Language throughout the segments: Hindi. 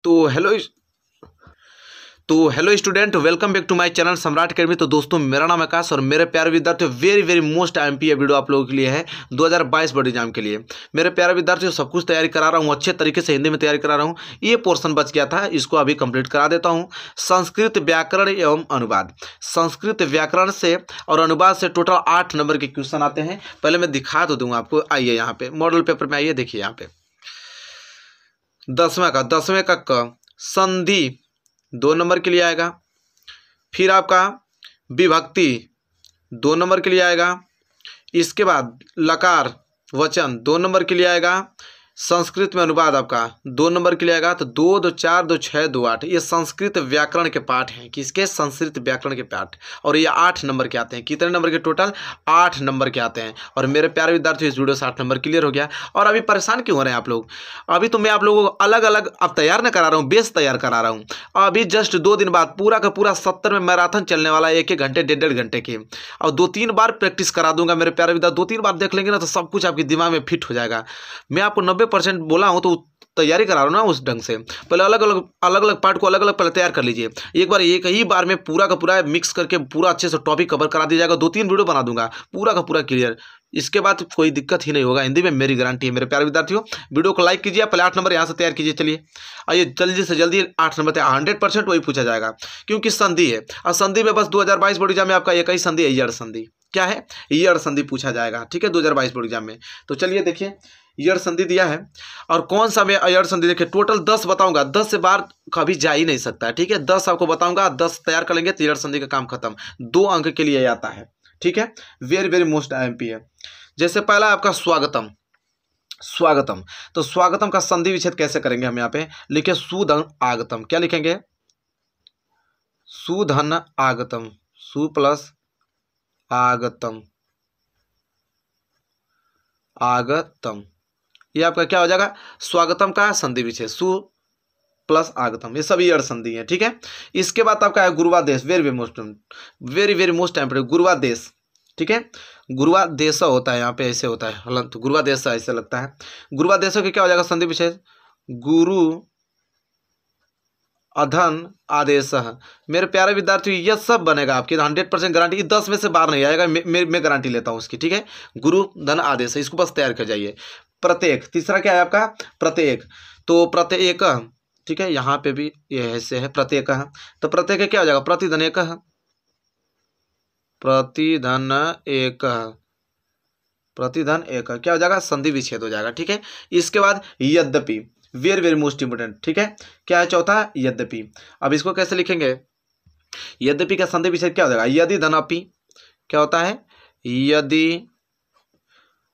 तो hello student, welcome back to my channel Samrat Academy. तो दोस्तों, मेरा नाम आकाश और मेरे प्यारे विद्यार्थियों, very very most IMP video आप लोगों के लिए है 2022 बोर्ड एग्जाम के लिए। मेरे प्यारे विद्यार्थियों, सब कुछ तैयारी करा रहा हूँ, अच्छे तरीके से हिंदी में तैयारी करा रहा हूँ। ये पोर्शन बच गया था, इसको अभी कंप्लीट करा देता हूँ। संस्कृत व्याकरण एवं अनुवाद, संस्कृत व्याकरण से और अनुवाद से टोटल 8 नंबर के क्वेश्चन आते हैं। पहले मैं दिखा तो दूंगा आपको। आइए यहाँ पे मॉडल पेपर में आइए, देखिए यहाँ पे 10वें का क संधि 2 नंबर के लिए आएगा। फिर आपका विभक्ति 2 नंबर के लिए आएगा। इसके बाद लकार वचन 2 नंबर के लिए आएगा। संस्कृत में अनुवाद आपका 2 नंबर के लिए आएगा। तो 2, 2, 4, 2, 6, 2, 8 ये संस्कृत व्याकरण के पाठ हैं। किसके? संस्कृत व्याकरण के पाठ। और ये 8 नंबर के आते हैं। कितने नंबर के? टोटल 8 नंबर के आते हैं। और मेरे प्यारे विद्यार्थियों, इस वीडियो से 8 नंबर क्लियर हो गया। और अभी परेशान क्यों हो रहे हैं आप लोग? अभी तो मैं आप लोगों को अलग अलग अब तैयार न करा रहा हूँ, बेस तैयार करा रहा हूँ। अभी जस्ट 2 दिन बाद पूरा का पूरा 70 में मैराथन चलने वाला है, 1-1 घंटे 1.5 घंटे की। और 2-3 बार प्रैक्टिस करा दूंगा मेरे प्यारे विद्यार्थी। 2-3 बार देख लेंगे ना तो सब कुछ आपके दिमाग में फिट हो जाएगा। मैं आपको 90% बोला हूँ तो तैयारी करा रहा हूँ ना उस ढंग से। पहले अलग अलग पार्ट को अलग अलग पहले तैयार कर लीजिए। एक बार एक ही बार में पूरा का पूरा मिक्स करके पूरा अच्छे से टॉपिक कवर करा दिया जाएगा। 2-3 वीडियो बना दूंगा पूरा का पूरा क्लियर। इसके बाद कोई दिक्कत ही नहीं होगा, हिंदी में मेरी गारंटी है। मेरे प्यारे विद्यार्थियों, वीडियो को लाइक कीजिए। पहले 8 नंबर यहाँ से तैयार कीजिए। चलिए आइए जल्दी से जल्दी 8 नंबर तैयार। 100% वही पूछा जाएगा क्योंकि संधि है। और संधि में बस 2022 बोर्ड एग्जाम में आपका एक ही संधि है, ईयड़ संधि। क्या है? ईयड़ संधि पूछा जाएगा। ठीक है, 2022 बोर्ड एग्जाम में। तो चलिए देखिए, ईयड़ संधि दिया है। और कौन सा मैं ईयड़ संधि देखिए, टोटल 10 बताऊंगा। 10 से बाहर कभी जा ही नहीं सकता है। ठीक है, 10 आपको बताऊंगा, 10 तैयार कर लेंगे तो ईयड़ संधि का काम खत्म। 2 अंक के लिए आता है। ठीक है, वेरी वेरी मोस्ट आईएमपी है। जैसे पहला आपका स्वागतम। स्वागतम, तो स्वागतम का संधि विच्छेद कैसे करेंगे? हम यहाँ पे लिखे सुधन आगतम। क्या लिखेंगे? सुधन आगतम, सु प्लस आगतम, आगतम। ये आपका क्या हो जाएगा? स्वागतम का संधि विच्छेद, सु प्लस आगतम। ये सब ईयड़ संधि है। ठीक है, इसके बाद आपका है गुरुवादेश। वेरी वेरी मोस्ट टाइम गुरुवादेश। ठीक है, गुरुवादेश होता है यहाँ पे, ऐसे होता है हलंत। गुरुवादेश ऐसे लगता है। गुरुवादेशों के क्या हो जाएगा संधि विच्छेद? गुरु अधन आदेश। मेरे प्यारे विद्यार्थियों, यह सब बनेगा आपकी 100% गारंटी। 10 में से बाहर नहीं आएगा, मैं गारंटी लेता हूँ उसकी। ठीक है, गुरु धन आदेश, इसको बस तैयार कर जाइए। प्रत्येक, तीसरा क्या है आपका? प्रत्येक। तो प्रत्येक, ठीक है, यहाँ पे भी ये ऐसे है प्रत्येक। तो प्रत्येक क्या हो जाएगा? प्रतिधन एक, प्रतिधन एक, प्रतिधन एक क्या हो जाएगा? संधि विच्छेद हो जाएगा। ठीक है, इसके बाद यद्यपि, वेरी वेरी मोस्ट इंपोर्टेंट। ठीक है, क्या है चौथा? यद्यपि। अब इसको कैसे लिखेंगे? यद्यपि का संधि विच्छेद क्या हो जाएगा? यदि धन अपि। क्या होता है? यदि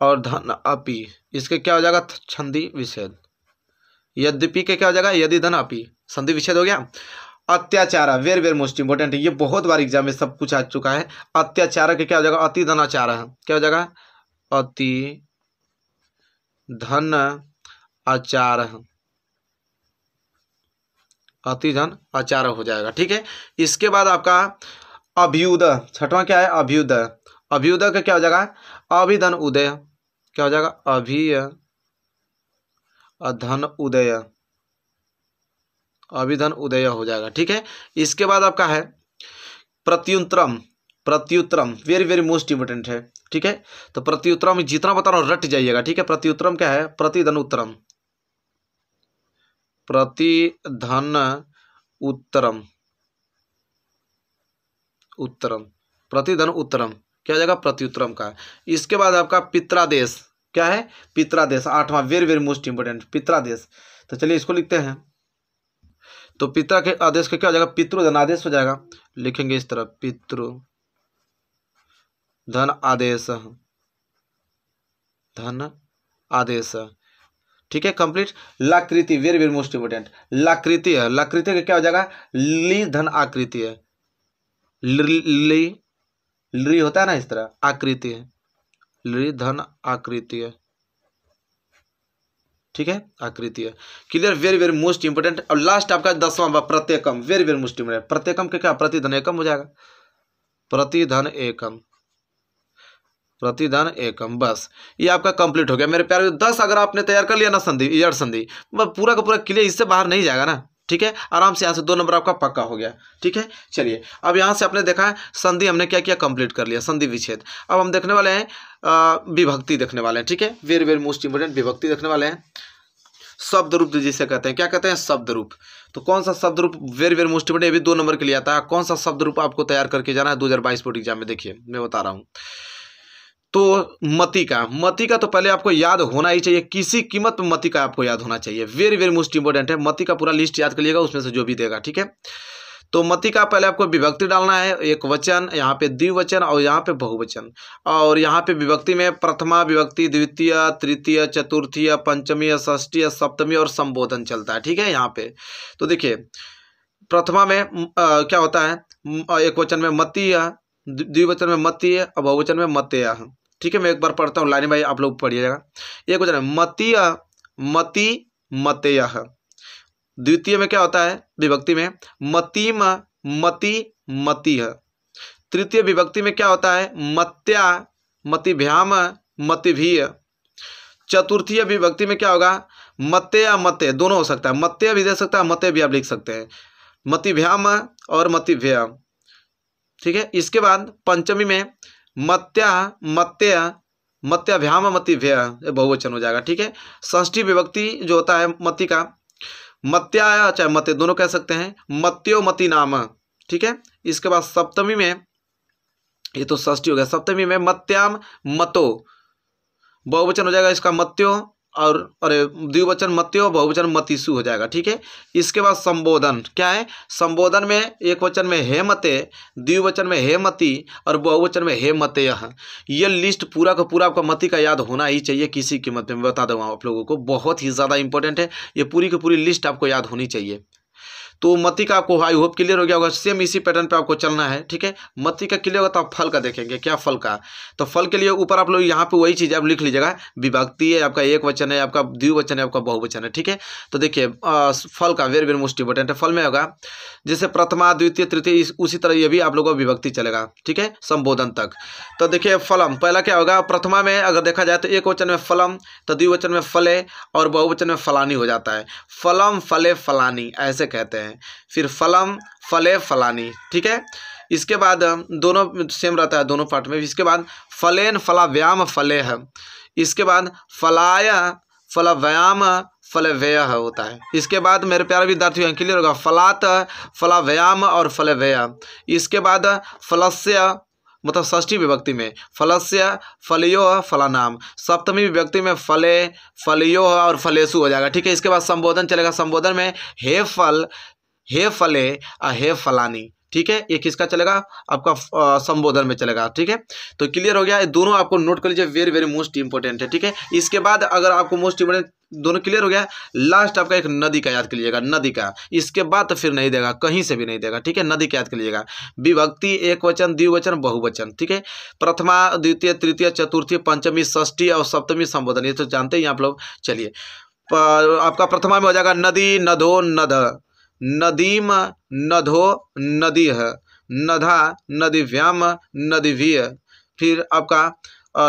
और धन अपि, इसके क्या हो जाएगा? संधि विच्छेद। यद्यपि के क्या हो जाएगा? यदि धन अपि, संधि विच्छेद हो गया। अत्याचार, वेरी वेरी मोस्ट इंपोर्टेंट है। ये बहुत बार एग्जाम में सब कुछ आ चुका है। अत्याचार के क्या हो जाएगा? अति धनाचार। क्या हो जाएगा? अति धन आचार, अति धन आचार हो जाएगा। ठीक है, इसके बाद आपका अभ्युदय, छठवां क्या है? अभ्युदय। अभ्युदय का क्या हो जाएगा? अभिधन उदय। क्या हो जाएगा? अधन उदय, अभिधन उदय हो जाएगा। ठीक है, इसके बाद आपका है प्रत्युत्तरम। प्रत्युत्तरम वेरी वेरी मोस्ट इंपोर्टेंट है। ठीक है, तो प्रत्युत्तरम जितना बता रहा हूँ रट जाइएगा। ठीक है, प्रत्युत्तरम क्या है? प्रतिधन उत्तरम, प्रतिधन उत्तरम, उत्तरम, प्रतिधन उत्तरम। क्या हो जाएगा? प्रत्युत्तरम का। इसके बाद आपका पित्रादेश। क्या है? पित्रादेश, 8वां, वेरी वेरी मोस्ट इंपोर्टेंट, पित्रादेश। तो चलिए इसको लिखते हैं। तो पिता के आदेश का क्या हो जाएगा? पितृधन आदेश हो जाएगा। लिखेंगे इस तरह, पितृ धन आदेश, धन आदेश। ठीक है, कंप्लीट। लाकृति, वेरी वेरी मोस्ट इंपोर्टेंट, लाकृति है। लाकृति का क्या हो जाएगा? ली धन आकृति है। ली होता है ना इस तरह, आकृति है, ली धन आकृति है। ठीक है, आकृति है। Clear, very very most important. और लास्ट आपका 10वां प्रत्येकम, वेरी वेरी मोस्ट इंपोर्टेंट। प्रत्येकम के क्या? प्रतिधन एकम हो जाएगा। प्रतिधन एकम, प्रतिधन एकम। बस ये आपका कंप्लीट हो गया मेरे प्यारे। 10 अगर आपने तैयार कर लिया ना संधि, ईयड़ संधि, पूरा का पूरा क्लियर, इससे बाहर नहीं जाएगा ना। ठीक है, आराम से यहाँ से 2 नंबर आपका पक्का हो गया। ठीक है, चलिए अब यहाँ से आपने देखा संधि हमने क्या किया, कंप्लीट कर लिया, संधि विच्छेद। अब हम देखने वाले हैं विभक्ति देखने वाले हैं। ठीक है, वेरी वेरी मोस्ट इंपोर्टेंट, विभक्ति देखने वाले हैं। शब्द रूप जिसे कहते हैं, क्या कहते हैं, शब्द रूप। तो कौन सा शब्द रूप, वेरी वेरी मोस्ट इंपोर्टेंट, ये भी 2 नंबर के लिए आता है। कौन सा शब्द रूप आपको तैयार करके जाना है 2022 बोर्ड एग्जाम में, देखिए मैं बता रहा हूँ। तो मति का तो पहले आपको याद होना ही चाहिए, किसी कीमत में मति का आपको याद होना चाहिए, वेरी वेरी मोस्ट इंपोर्टेंट है। मति का पूरा लिस्ट याद कर लीजिएगा, उसमें से जो भी देगा। ठीक है, तो मति का पहले आपको विभक्ति डालना है, एक वचन, यहाँ पे द्विवचन और यहाँ पे बहुवचन। और यहाँ पे विभक्ति में प्रथमा विभक्ति, द्वितीय, तृतीय, चतुर्थीय, पंचमी, षष्ठी, सप्तमी और संबोधन चलता है। ठीक है, यहाँ पे तो देखिए प्रथमा में क्या होता है, एक वचन में मतीय, द्विवचन में मतीय और बहुवचन में मतेय। ठीक है, मैं एक बार पढ़ता हूँ, लाइन भाई आप लोग पढ़िएगा। एक वचन है मतीय, मति, मतेय। द्वितीय में क्या होता है, विभक्ति में मतीम, मति, मतिः। तृतीय विभक्ति में क्या होता है, मत्या, मतिभ्याम, मतिभिः। चतुर्थीय विभक्ति में क्या होगा, मत्या, मत्य, दोनों हो सकता है, मत्य भी दे सकता है, मत्य भी आप लिख सकते हैं, मतिभ्याम और मतिभ्य। ठीक है, इसके बाद पंचमी में मत्या, मत्य, मत्याभ्याम, मतिभ्य, बहुवचन हो जाएगा। ठीक है, षष्ठी विभक्ति जो होता है मति का, मत्या चाहे मते दोनों कह सकते हैं, मत्यो मति नाम। ठीक है, इसके बाद सप्तमी में, ये तो षष्ठी हो गया, सप्तमी में मत्याम, मतो, बहुवचन हो जाएगा इसका मत्यो, और अरे द्विवचन मत्यो, बहुवचन मतिसु हो जाएगा। ठीक है, इसके बाद संबोधन क्या है, संबोधन में एक वचन में हे मते, द्विवचन में हे मति और बहुवचन में हे मतेय। ये लिस्ट पूरा का पूरा आपका मति का याद होना ही चाहिए, किसी कीमत में बता दूँ आप लोगों को, बहुत ही ज़्यादा इंपॉर्टेंट है, ये पूरी की पूरी लिस्ट आपको याद होनी चाहिए। तो मति का आपको आई होप क्लियर हो गया होगा, सेम इसी पैटर्न पे आपको चलना है। ठीक है, मति का क्लियर होगा तो आप फल का देखेंगे, क्या फल का, तो फल के लिए ऊपर आप लोग यहाँ पे वही चीज़ आप लिख लीजिएगा, विभक्ति है आपका, एक वचन है आपका, द्विवचन है आपका, बहुवचन है। ठीक है, तो देखिए फल का वेरी वेरी मोस्ट इंपोर्टेंट है। फल में होगा जैसे प्रथमा, द्वितीय, तृतीय, उसी तरह ये भी आप लोगों को विभक्ति चलेगा। ठीक है, संबोधन तक। तो देखिए फलम, पहला क्या होगा, प्रथमा में अगर देखा जाए तो एक वचन में फलम, तो द्विवचन में फले और बहुवचन में फलानी हो जाता है, फलम, फले, फलानी ऐसे कहते हैं। फिर फलम, फले, फलानी। ठीक है, इसके बाद दोनों सेम रहता है दोनों पार्ट में। इसके बाद फलेन, फलाव्याम, फले है। इसके बाद फलाय, फलव्याम, फलव्यय होता है। इसके बाद मेरे प्यारे विद्यार्थियों क्लियर होगा, फलात, फलव्याम और फलव्यय। इसके बाद फलस्य, मतलब षष्ठी विभक्ति में फलस्य, फलयो, फलानाम। सप्तमी विभक्ति में फले, फलयो और फलेसु हो जाएगा। ठीक है, इसके बाद संबोधन चलेगा, संबोधन में हे फल, हे फले और हे फलानी। ठीक है, ये किसका चलेगा, आपका संबोधन में चलेगा। ठीक है, तो क्लियर हो गया, ये दोनों आपको नोट कर लीजिए, वेरी वेरी मोस्ट इंपॉर्टेंट है। ठीक है, इसके बाद अगर आपको मोस्ट इंपॉर्टेंट दोनों क्लियर हो गया, लास्ट आपका एक नदी का याद कर लीजिएगा, नदी का। इसके बाद तो फिर नहीं देगा, कहीं से भी नहीं देगा। ठीक है, नदी का याद कर लीजिएगा, विभक्ति, एक वचन, द्विवचन, बहुवचन। ठीक है, प्रथमा, द्वितीय, तृतीय, चतुर्थी, पंचमी, षष्ठी और सप्तमी संबोधन, ये तो जानते ही आप लोग। चलिए आपका प्रथमा में हो जाएगा नदी, नदो, नद, नदीम, नधो, नदीह, नधा, नदीव्याम, नदीभिः। फिर आपका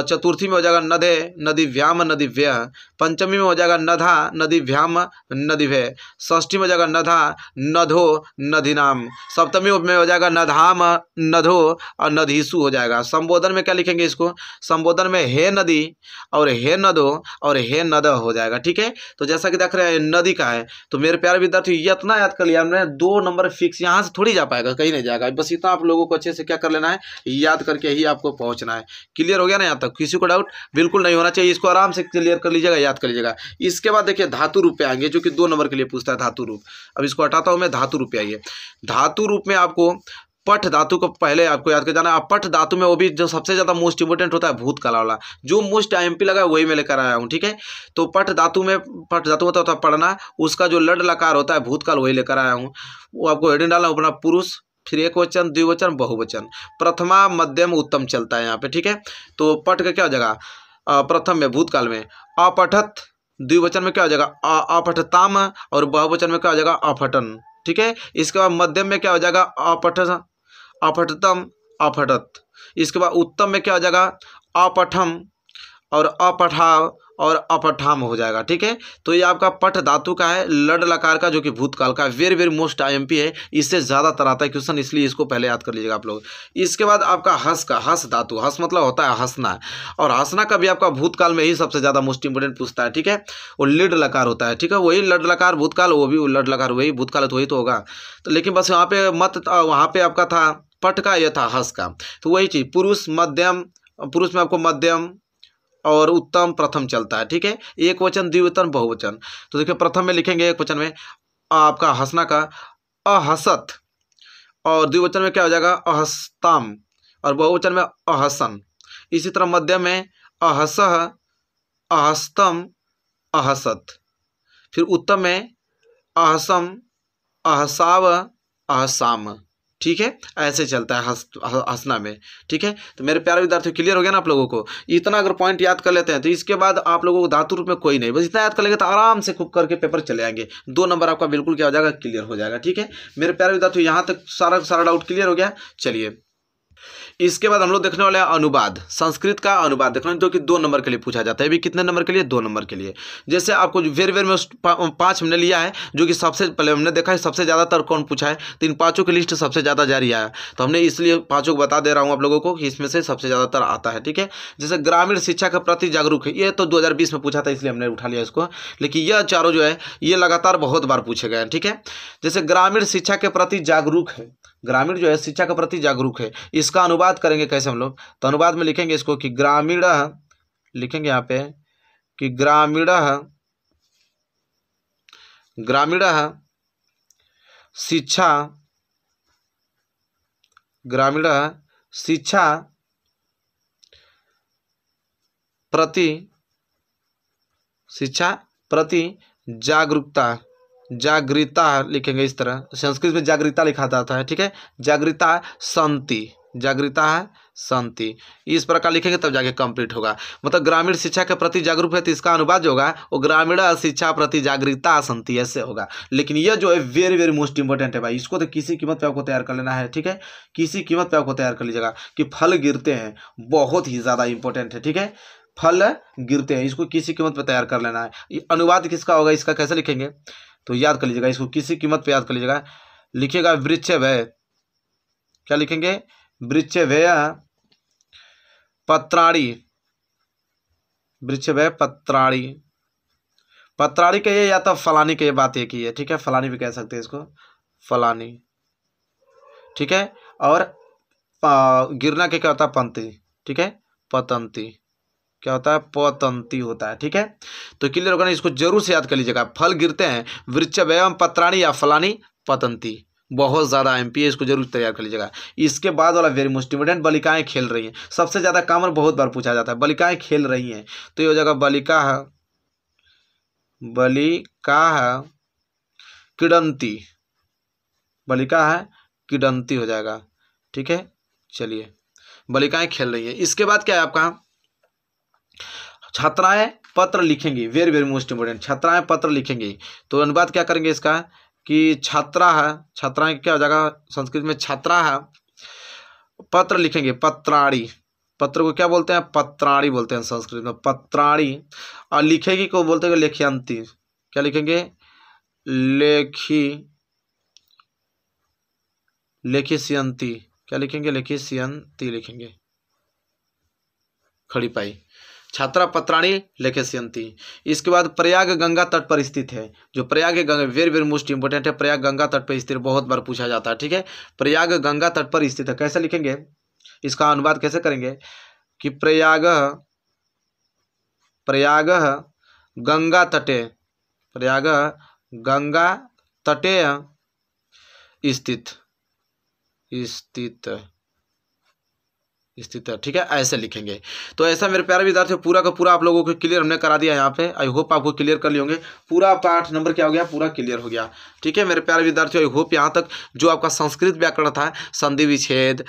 चतुर्थी में हो जाएगा नदे, नदीव्याम, नदीव्यः। पंचमी में हो जाएगा नधा, नदीभ्याम, नदीभ्यः। षष्ठी में हो जाएगा नधा, नधो, नदीनाम। सप्तमी में हो जाएगा नधाम, नधो और नधीसु हो जाएगा। संबोधन में क्या लिखेंगे इसको, संबोधन में हे नदी और हे नदो और हे नद हो जाएगा। ठीक है, तो जैसा कि देख रहे हैं नदी का है, तो मेरे प्यारे विद्यार्थी ये इतना याद कर लिया हमने, 2 नंबर फिक्स, यहाँ से थोड़ी जा पाएगा, कहीं नहीं जाएगा। बस इतना आप लोगों को अच्छे से क्या कर लेना है, याद करके ही आपको पहुँचना है। क्लियर हो गया ना, यहाँ तक किसी को डाउट बिल्कुल नहीं होना चाहिए, इसको आराम से क्लियर कर लीजिएगा, याद कर लीजिएगा। इसके बाद देखिए धातु रूप पे आएंगे, जो कि 2 नंबर के लिए पूछता है धातु रूप। अब इसको हटाता हूं मैं, धातु रूप पे आइए। धातु रूप में आपको पठ धातु को पहले आपको याद कर जाना है। पठ धातु में वो भी जो सबसे ज्यादा मोस्ट इंपोर्टेंट होता है भूतकाल वाला, जो मोस्ट एमपी लगा वही मैं लेकर आया हूँ। ठीक है, तो पठ धातु में, पठ धातु होता है पढ़ना, उसका जो लड लकार होता है भूतकाल वही लेकर आया हूँ। वो आपको हेडिंग डालना अपना पुरुष, फिर एक वचन, द्विवचन, बहुवचन, प्रथमा, मध्यम, उत्तम चलता है यहाँ पे। ठीक है, तो पठ का क्या हो जाएगा, प्रथम में भूतकाल में अपठत, द्विवचन में क्या हो जाएगा अपठताम और बहुवचन में क्या हो जाएगा अपठन। ठीक है, इसके बाद मध्यम में क्या हो जाएगा अपठतम, अपठत। इसके बाद उत्तम में क्या हो जाएगा अपठम और अपठाव और अपठाम हो जाएगा। ठीक है, तो ये आपका पठ धातु का है, लड लकार का, जो कि भूतकाल का। वेरी वेरी मोस्ट आईएमपी है, इससे ज़्यादातर आता है क्वेश्चन, इसलिए इसको पहले याद कर लीजिएगा आप लोग। इसके बाद आपका हस का, हस धातु, हस मतलब होता है हंसना, और हंसना का भी आपका भूतकाल में ही सबसे ज़्यादा मोस्ट इंपोर्टेंट पूछता है। ठीक है, वो लिड लकार होता है। ठीक है, वही लड लकार भूतकाल, वो भी लड लकार वही भूतकाल, तो वही तो होगा। तो लेकिन बस वहाँ पे मत, वहाँ पे आपका था पठ का, यह था हस का। तो वही चीज़, पुरुष मध्यम, पुरुष में आपको मध्यम और उत्तम प्रथम चलता है। ठीक है, एक वचन द्विवचन बहुवचन। तो देखिए प्रथम में लिखेंगे एक वचन में आपका हंसना का अहसत, और द्विवचन में क्या हो जाएगा अहस्ताम, और बहुवचन में अहसन। इसी तरह मध्यम में अहसह, अहस्तम, अहसत। फिर उत्तम में अहसम, अहसाव, अहसाम। ठीक है, ऐसे चलता है हंसना में। ठीक है, तो मेरे प्यारे विद्यार्थियों क्लियर हो गया ना आप लोगों को? इतना अगर पॉइंट याद कर लेते हैं तो इसके बाद आप लोगों को धातु रूप में कोई नहीं, बस इतना याद कर लेंगे तो आराम से खूब करके पेपर चले आएंगे। 2 नंबर आपका बिल्कुल क्या हो जाएगा, क्लियर हो जाएगा। ठीक है मेरे प्यारे विद्यार्थियों, यहाँ तक सारा डाउट क्लियर हो गया। चलिए इसके बाद हम लोग देखने वाले हैं अनुवाद, संस्कृत का अनुवाद देखना, जो कि 2 नंबर के लिए पूछा जाता है। भी कितने नंबर के लिए, 2 नंबर के लिए। जैसे आपको वेर वेर में 5 हमने लिया है, जो कि सबसे पहले हमने देखा है सबसे ज़्यादातर कौन पूछा है, तो इन 5 की लिस्ट सबसे ज़्यादा जारी आया, तो हमने इसलिए 5 को बता दे रहा हूँ आप लोगों को कि इसमें से सबसे ज़्यादातर आता है। ठीक है, जैसे ग्रामीण शिक्षा के प्रति जागरूक है, ये तो 2020 में पूछा था इसलिए हमने उठा लिया इसको, लेकिन यह चारों जो है ये लगातार बहुत बार पूछे गए हैं। ठीक है, जैसे ग्रामीण शिक्षा के प्रति जागरूक है, ग्रामीण जो है शिक्षा के प्रति जागरूक है, इसका अनुवाद करेंगे कैसे हम लोग, तो अनुवाद में लिखेंगे इसको कि ग्रामीण, लिखेंगे यहाँ पे कि ग्रामीण, ग्रामीण शिक्षा, ग्रामीण शिक्षा प्रति, शिक्षा प्रति जागरूकता, जागृता लिखेंगे इस तरह, संस्कृत में जागृता लिखा जाता है। ठीक है, जागृता संति, जागृता है संति, इस प्रकार लिखेंगे तब जाके कंप्लीट होगा। मतलब ग्रामीण शिक्षा के प्रति जागरूक है, तो इसका अनुवाद जो होगा वो ग्रामीण शिक्षा प्रति जागृता संति ऐसे होगा। लेकिन यह जो है वेरी वेरी मोस्ट इंपॉर्टेंट है भाई, इसको तो किसी कीमत पे आपको तैयार कर लेना है। ठीक है, किसी कीमत पे आपको तैयार कर लीजिएगा कि फल गिरते हैं, बहुत ही ज़्यादा इंपॉर्टेंट है। ठीक है, फल गिरते हैं, इसको किसी कीमत पे तैयार कर लेना है। अनुवाद किसका होगा, इसका कैसे लिखेंगे तो याद कर लीजिएगा, इसको किसी कीमत पे याद कर लीजिएगा। लिखिएगा वृक्ष व्यय, क्या लिखेंगे, वृक्ष व्यय पत्राणी, वृक्ष व्यय पत्राणी, पत्राणी कहिए या तो फलानी कहिए, बात एक ही है। ठीक है, फलानी भी कह सकते हैं इसको, फलानी। ठीक है, और गिरना के क्या होता है, पंक्ति। ठीक है, पतंती, क्या होता है, पतंती होता है। ठीक है, तो क्लियर होगा ना, इसको जरूर से याद कर लीजिएगा। फल गिरते हैं, वृक्ष एवं पत्राणी या फलानी पतंती, बहुत ज़्यादा एमपी है, इसको जरूर तैयार कर लीजिएगा। इसके बाद वाला वेरी मोस्ट इंपोर्टेंट, बालिकाएं खेल रही हैं, सबसे ज़्यादा कॉमन बहुत बार पूछा जाता है, बालिकाएं खेल रही हैं, तो ये हो जाएगा बालिका, बालिका क्रीडंती, बालिका है क्रीडंती हो जाएगा। ठीक है, चलिए बालिकाएं खेल रही हैं। इसके बाद क्या है आपका, छात्राएं पत्र लिखेंगी, वेरी वेरी मोस्ट इंपोर्टेंट, छात्राएं पत्र लिखेंगी, तो अनुवाद क्या करेंगे इसका कि छात्रा है, छात्राएं क्या हो जाएगा, संस्कृत में छात्रा है, पत्र लिखेंगे पत्राणी, पत्र को क्या बोलते हैं, पत्राणी बोलते हैं संस्कृत में, पत्राणी। और लिखेगी को बोलते हैं लेख्यंती, क्या लिखेंगे, लेखी, लेखिसियंती, क्या लिखेंगे, लेखिसियंती लिखेंगे, खड़ी पाई, छात्रा पत्राणी लेखिसियंती। इसके बाद प्रयाग गंगा तट पर स्थित है, जो Prayag Ganga very very most important है, प्रयाग गंगा तट पर स्थित, बहुत बार पूछा जाता है। ठीक है, प्रयाग गंगा तट पर स्थित है, कैसे लिखेंगे, इसका अनुवाद कैसे करेंगे कि प्रयाग, प्रयाग गंगा तटे, प्रयाग गंगा तटे स्थित, स्थित, स्थित है। ठीक है, ऐसे लिखेंगे। तो ऐसा मेरे प्यारे विद्यार्थियों पूरा का पूरा आप लोगों को क्लियर हमने करा दिया यहाँ पे, आई होप आपको क्लियर कर लिए होंगे, पूरा आपका 8 नंबर क्या हो गया, पूरा क्लियर हो गया। ठीक है मेरे प्यारे विद्यार्थियों, आई होप यहाँ तक जो आपका संस्कृत व्याकरण था, संधि विच्छेद,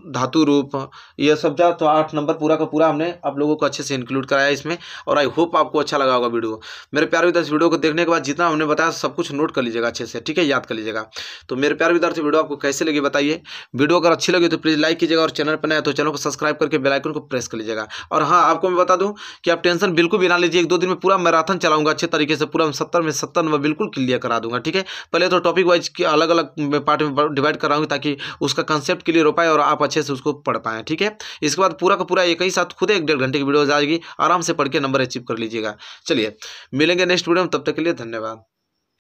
धातु रूप, ये सब था, तो 8 नंबर पूरा का पूरा हमने आप लोगों को अच्छे से इंक्लूड कराया इसमें, और आई होप आपको अच्छा लगा होगा वीडियो। मेरे प्यारे विद्यार्थी वीडियो को देखने के बाद जितना हमने बताया सब कुछ नोट कर लीजिएगा अच्छे से। ठीक है, याद कर लीजिएगा। तो मेरे प्यारे विद्यार्थी वीडियो आपको कैसे लगी बताइए, वीडियो अगर अच्छी लगी तो प्लीज़ लाइक कीजिएगा, और चैनल पर नए तो चैनल को सब्सक्राइब करके बेल आइकन को प्रेस कर लीजिएगा। और हाँ, आपको मैं बता दूं कि आप टेंशन बिल्कुल भी ना लीजिए, 1-2 दिन में पूरा मैराथन चलाऊंगा अच्छे तरीके से, पूरा 70 में 70 नंबर बिल्कुल क्लियर करा दूंगा। ठीक है, पहले तो टॉपिक वाइज अलग अलग पार्ट में डिवाइड कराऊंगी ताकि उसका कंसेप्ट क्लियर हो पाए और आप अच्छे से उसको पढ़ पाएँ। ठीक है, इसके बाद पूरा का पूरा एक ही साथ खुद 1-1.5 घंटे की वीडियो आ जाएगी, आराम से पढ़ के नंबर अचीव कर लीजिएगा। चलिए मिलेंगे नेक्स्ट वीडियो में, तब तक के लिए धन्यवाद।